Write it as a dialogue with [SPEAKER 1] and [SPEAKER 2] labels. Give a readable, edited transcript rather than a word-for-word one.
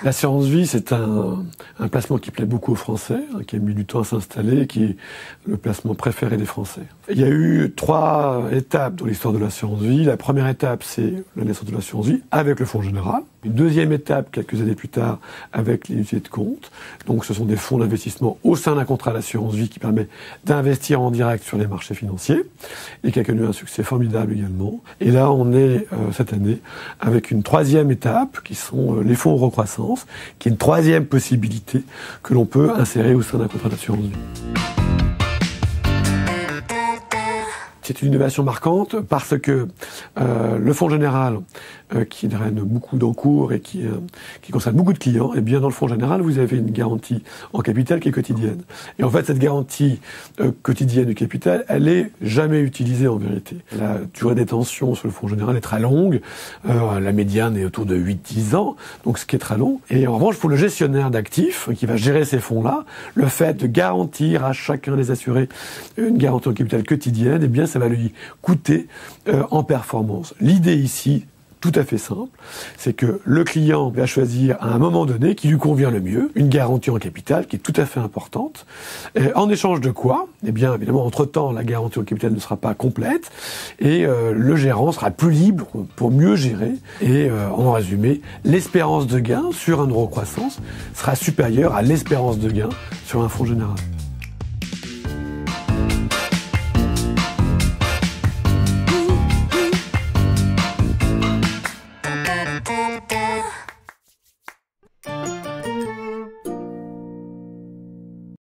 [SPEAKER 1] L'assurance vie, c'est un placement qui plaît beaucoup aux Français, qui a mis du temps à s'installer, qui est le placement préféré des Français. Il y a eu 3 étapes dans l'histoire de l'assurance vie. La première étape, c'est la naissance de l'assurance vie avec le Fonds général. Une deuxième étape, quelques années plus tard, avec les unités de compte. Donc ce sont des fonds d'investissement au sein d'un contrat d'assurance vie qui permet d'investir en direct sur les marchés financiers et qui a connu un succès formidable également. Et là, on est cette année avec une troisième étape qui sont les fonds recroissance, qui est une troisième possibilité que l'on peut insérer au sein d'un contrat d'assurance vie. C'est une innovation marquante parce que le Fonds général, qui draine beaucoup d'encours et qui concerne beaucoup de clients, et bien dans le Fonds général, vous avez une garantie en capital qui est quotidienne. Et en fait, cette garantie quotidienne du capital, elle est jamais utilisée en vérité. La durée de détention sur le Fonds général est très longue. La médiane est autour de 8-10 ans, donc ce qui est très long. Et en revanche, pour le gestionnaire d'actifs qui va gérer ces fonds-là, le fait de garantir à chacun des assurés une garantie en capital quotidienne, eh bien, ça va lui coûter en performance. L'idée ici, tout à fait simple, c'est que le client va choisir à un moment donné qui lui convient le mieux, une garantie en capital qui est tout à fait importante. En échange de quoi? Eh bien, évidemment, entre-temps, la garantie en capital ne sera pas complète et le gérant sera plus libre pour mieux gérer. Et en résumé, l'espérance de gain sur un euro croissance sera supérieure à l'espérance de gain sur un fonds général.